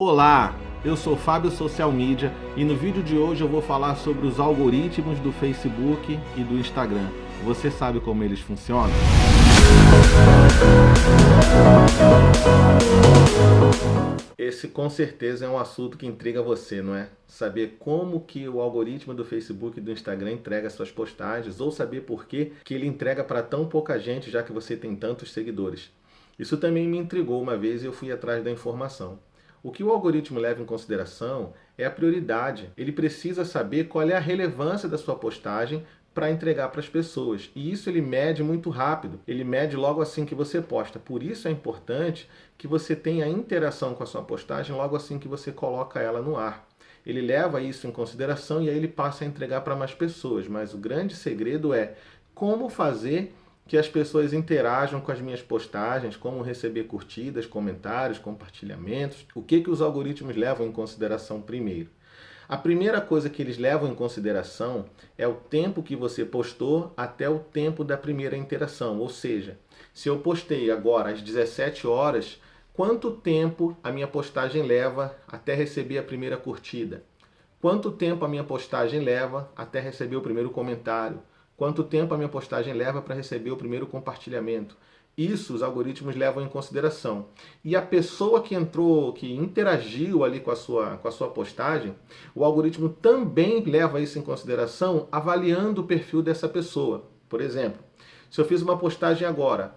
Olá, eu sou Fábio Social Media e no vídeo de hoje eu vou falar sobre os algoritmos do Facebook e do Instagram. Você sabe como eles funcionam? Esse com certeza é um assunto que intriga você, não é? Saber como que o algoritmo do Facebook e do Instagram entrega suas postagens ou saber por que ele entrega para tão pouca gente, já que você tem tantos seguidores. Isso também me intrigou uma vez e eu fui atrás da informação. O que o algoritmo leva em consideração é a prioridade. Ele precisa saber qual é a relevância da sua postagem para entregar para as pessoas. E isso ele mede muito rápido. Ele mede logo assim que você posta. Por isso é importante que você tenha interação com a sua postagem logo assim que você coloca ela no ar. Ele leva isso em consideração e aí ele passa a entregar para mais pessoas. Mas o grande segredo é como fazer que as pessoas interajam com as minhas postagens, como receber curtidas, comentários, compartilhamentos. O que os algoritmos levam em consideração primeiro? A primeira coisa que eles levam em consideração é o tempo que você postou até o tempo da primeira interação. Ou seja, se eu postei agora às 17 horas, quanto tempo a minha postagem leva até receber a primeira curtida? Quanto tempo a minha postagem leva até receber o primeiro comentário? Quanto tempo a minha postagem leva para receber o primeiro compartilhamento? Isso os algoritmos levam em consideração. E a pessoa que entrou, que interagiu ali com a sua postagem, o algoritmo também leva isso em consideração avaliando o perfil dessa pessoa. Por exemplo, se eu fiz uma postagem agora,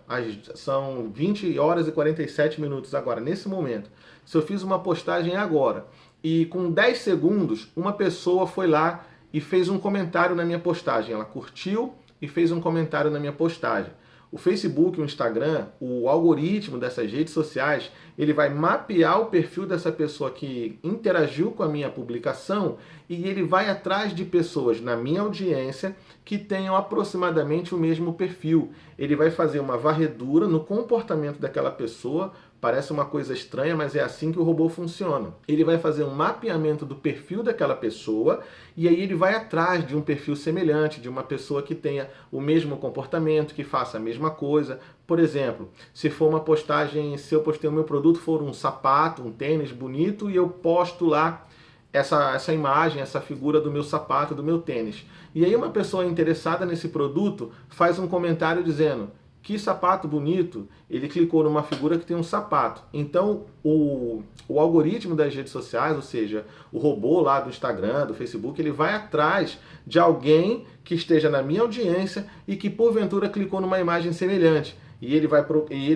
são 20 horas e 47 minutos agora, nesse momento. Se eu fiz uma postagem agora e com 10 segundos uma pessoa foi lá e fez um comentário na minha postagem, ela curtiu e fez um comentário na minha postagem. O Facebook, o Instagram, o algoritmo dessas redes sociais, ele vai mapear o perfil dessa pessoa que interagiu com a minha publicação e ele vai atrás de pessoas na minha audiência que tenham aproximadamente o mesmo perfil. Ele vai fazer uma varredura no comportamento daquela pessoa. Parece uma coisa estranha, mas é assim que o robô funciona. Ele vai fazer um mapeamento do perfil daquela pessoa e aí ele vai atrás de um perfil semelhante, de uma pessoa que tenha o mesmo comportamento, que faça a mesma coisa. Por exemplo, se for uma postagem, se eu postei o meu produto, for um sapato, um tênis bonito e eu posto lá essa imagem, essa figura do meu sapato, do meu tênis. E aí uma pessoa interessada nesse produto faz um comentário dizendo: que sapato bonito, ele clicou numa figura que tem um sapato. Então, o algoritmo das redes sociais, ou seja, o robô lá do Instagram, do Facebook, ele vai atrás de alguém que esteja na minha audiência e que porventura clicou numa imagem semelhante. E ele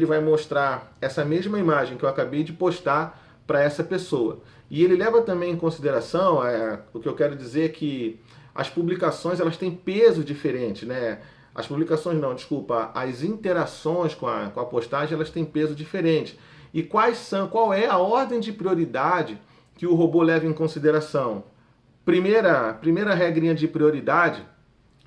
vai mostrar essa mesma imagem que eu acabei de postar para essa pessoa. E ele leva também em consideração, o que eu quero dizer é que as publicações elas têm peso diferente, né? As publicações não, desculpa, as interações com a postagem elas têm peso diferente. E qual é a ordem de prioridade que o robô leva em consideração? Primeira regrinha de prioridade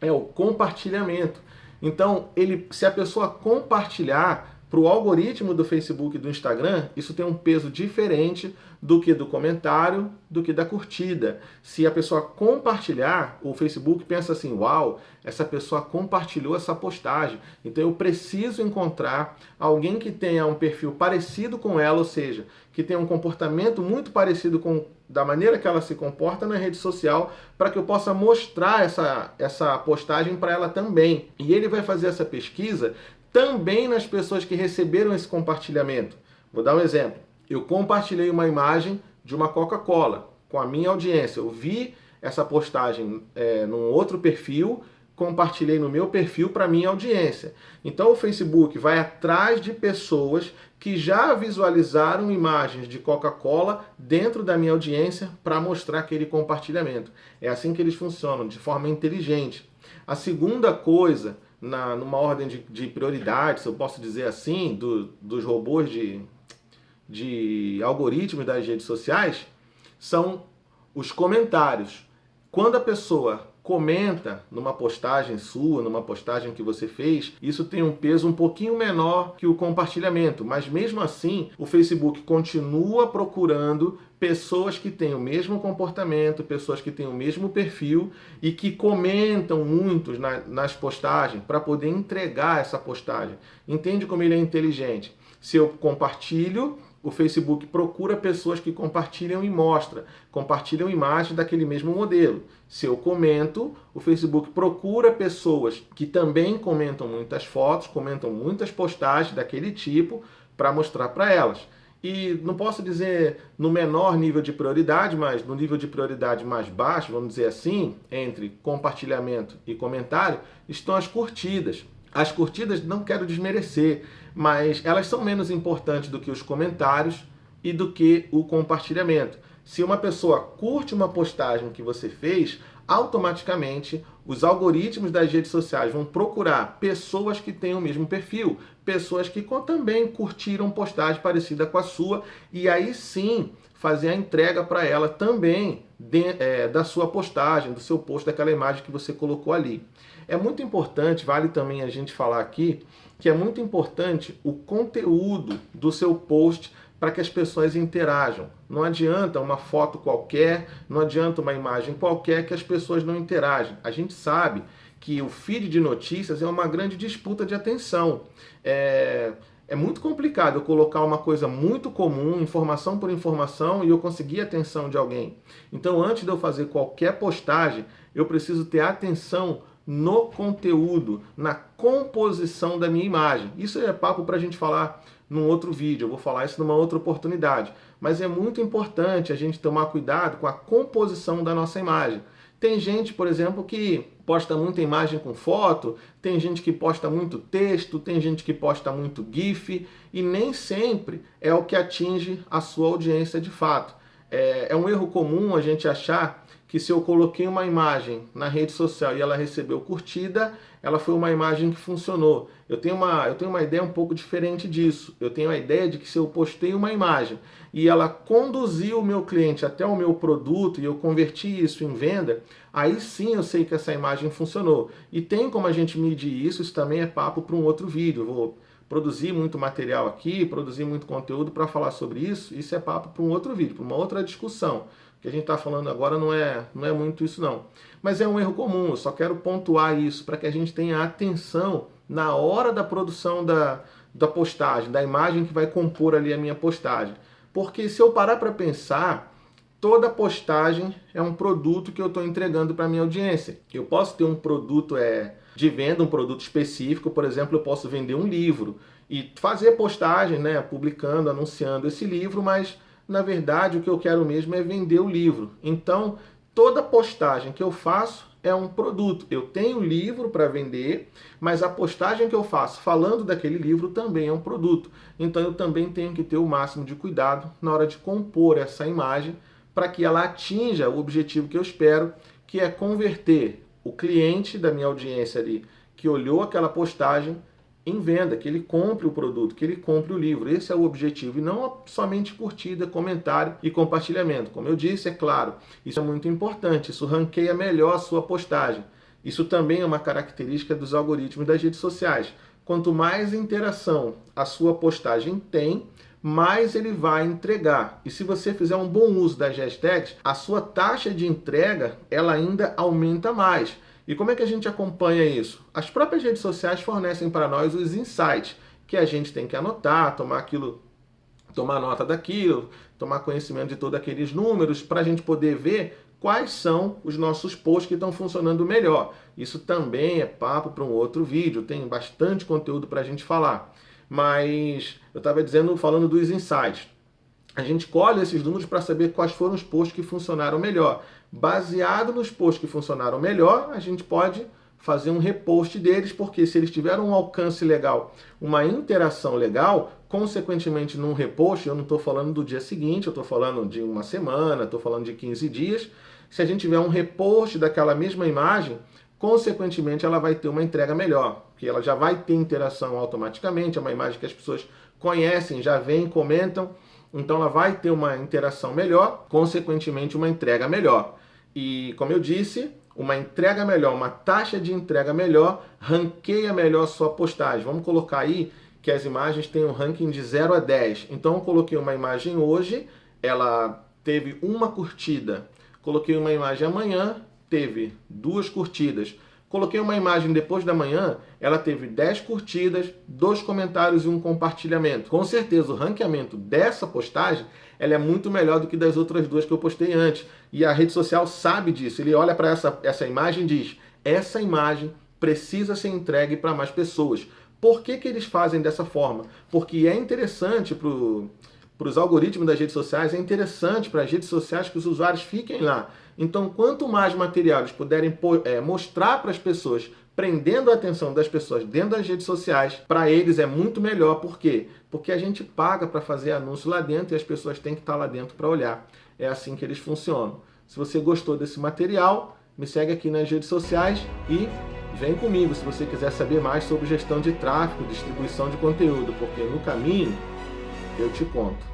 é o compartilhamento. Então, se a pessoa compartilhar para o algoritmo do Facebook e do Instagram, isso tem um peso diferente do que do comentário, do que da curtida. Se a pessoa compartilhar, o Facebook pensa assim: uau, essa pessoa compartilhou essa postagem, então eu preciso encontrar alguém que tenha um perfil parecido com ela, ou seja, que tenha um comportamento muito parecido com da maneira que ela se comporta na rede social, para que eu possa mostrar essa postagem para ela também. E ele vai fazer essa pesquisa também nas pessoas que receberam esse compartilhamento. Vou dar um exemplo. Eu compartilhei uma imagem de uma Coca-Cola com a minha audiência. Eu vi essa postagem num outro perfil, compartilhei no meu perfil para minha audiência. Então o Facebook vai atrás de pessoas que já visualizaram imagens de Coca-Cola dentro da minha audiência para mostrar aquele compartilhamento. É assim que eles funcionam, de forma inteligente. A segunda coisa, numa ordem de prioridade, se eu posso dizer assim, dos robôs de algoritmos das redes sociais, são os comentários. Quando a pessoa comenta numa postagem sua, numa postagem que você fez, isso tem um peso um pouquinho menor que o compartilhamento, mas mesmo assim o Facebook continua procurando pessoas que têm o mesmo comportamento, pessoas que têm o mesmo perfil e que comentam muito nas postagens para poder entregar essa postagem. Entende como ele é inteligente? Se eu compartilho, o Facebook procura pessoas que compartilham e compartilham imagens daquele mesmo modelo. Se eu comento, o Facebook procura pessoas que também comentam muitas fotos, comentam muitas postagens daquele tipo para mostrar para elas. E não posso dizer no menor nível de prioridade, mas no nível de prioridade mais baixo, vamos dizer assim, entre compartilhamento e comentário, estão as curtidas. As curtidas não quero desmerecer, mas elas são menos importantes do que os comentários e do que o compartilhamento. Se uma pessoa curte uma postagem que você fez, automaticamente os algoritmos das redes sociais vão procurar pessoas que têm o mesmo perfil, pessoas que também curtiram postagem parecida com a sua, e aí sim fazer a entrega para ela também da sua postagem, do seu post, daquela imagem que você colocou ali. É muito importante, vale também a gente falar aqui, que é muito importante o conteúdo do seu post para que as pessoas interajam. Não adianta uma foto qualquer, não adianta uma imagem qualquer que as pessoas não interagem. A gente sabe que o feed de notícias é uma grande disputa de atenção. É muito complicado eu colocar uma coisa muito comum, informação por informação, e eu conseguir a atenção de alguém. Então, antes de eu fazer qualquer postagem, eu preciso ter atenção no conteúdo, na composição da minha imagem. Isso é papo para a gente falar num outro vídeo, eu vou falar isso numa outra oportunidade. Mas é muito importante a gente tomar cuidado com a composição da nossa imagem. Tem gente, por exemplo, que posta muita imagem com foto, tem gente que posta muito texto, tem gente que posta muito GIF, e nem sempre é o que atinge a sua audiência de fato. É um erro comum a gente achar que se eu coloquei uma imagem na rede social e ela recebeu curtida, ela foi uma imagem que funcionou. Eu tenho uma ideia um pouco diferente disso. Eu tenho a ideia de que se eu postei uma imagem e ela conduziu o meu cliente até o meu produto e eu converti isso em venda, aí sim eu sei que essa imagem funcionou. E tem como a gente medir isso, isso também é papo para um outro vídeo. Eu vou produzir muito material aqui, produzir muito conteúdo para falar sobre isso, isso é papo para um outro vídeo, para uma outra discussão. O que a gente está falando agora não é muito isso não. Mas é um erro comum, eu só quero pontuar isso para que a gente tenha atenção na hora da produção da postagem, da imagem que vai compor ali a minha postagem. Porque se eu parar para pensar, toda postagem é um produto que eu estou entregando para a minha audiência. Eu posso ter um produto de venda, um produto específico, por exemplo, eu posso vender um livro e fazer postagem, né, publicando, anunciando esse livro, mas na verdade o que eu quero mesmo é vender o livro. Então, toda postagem que eu faço é um produto. Eu tenho livro para vender, mas a postagem que eu faço falando daquele livro também é um produto. Então eu também tenho que ter o máximo de cuidado na hora de compor essa imagem para que ela atinja o objetivo que eu espero, que é converter o cliente da minha audiência ali, que olhou aquela postagem, em venda, que ele compre o produto, que ele compre o livro. Esse é o objetivo, e não somente curtida, comentário e compartilhamento. Como eu disse, é claro, isso é muito importante, isso ranqueia melhor a sua postagem. Isso também é uma característica dos algoritmos das redes sociais. Quanto mais interação a sua postagem tem, mais ele vai entregar. E se você fizer um bom uso das hashtags, a sua taxa de entrega ela ainda aumenta mais. E como é que a gente acompanha isso? As próprias redes sociais fornecem para nós os insights, que a gente tem que anotar, tomar nota daquilo, tomar conhecimento de todos aqueles números, para a gente poder ver quais são os nossos posts que estão funcionando melhor. Isso também é papo para um outro vídeo, tem bastante conteúdo para a gente falar. Mas eu estava falando dos insights. A gente colhe esses números para saber quais foram os posts que funcionaram melhor. Baseado nos posts que funcionaram melhor, a gente pode fazer um repost deles, porque se eles tiveram um alcance legal, uma interação legal, consequentemente num repost, eu não estou falando do dia seguinte, eu estou falando de uma semana, estou falando de 15 dias, se a gente tiver um repost daquela mesma imagem, consequentemente ela vai ter uma entrega melhor, porque ela já vai ter interação automaticamente, é uma imagem que as pessoas conhecem, já veem, comentam, então ela vai ter uma interação melhor, consequentemente uma entrega melhor. E como eu disse, uma entrega melhor, uma taxa de entrega melhor, ranqueia melhor a sua postagem. Vamos colocar aí que as imagens têm um ranking de 0 a 10. Então eu coloquei uma imagem hoje, ela teve uma curtida. Coloquei uma imagem amanhã, teve 2 curtidas. Coloquei uma imagem depois da manhã, ela teve 10 curtidas, 2 comentários e 1 compartilhamento. Com certeza o ranqueamento dessa postagem ela é muito melhor do que das outras 2 que eu postei antes. E a rede social sabe disso. Ele olha para essa imagem e diz: essa imagem precisa ser entregue para mais pessoas. Por que eles fazem dessa forma? Porque é interessante para os algoritmos das redes sociais, é interessante para as redes sociais que os usuários fiquem lá. Então, quanto mais material eles puderem mostrar para as pessoas, prendendo a atenção das pessoas dentro das redes sociais, para eles é muito melhor. Por quê? Porque a gente paga para fazer anúncio lá dentro e as pessoas têm que estar lá dentro para olhar. É assim que eles funcionam. Se você gostou desse material, me segue aqui nas redes sociais e vem comigo se você quiser saber mais sobre gestão de tráfego, distribuição de conteúdo, porque no caminho eu te conto.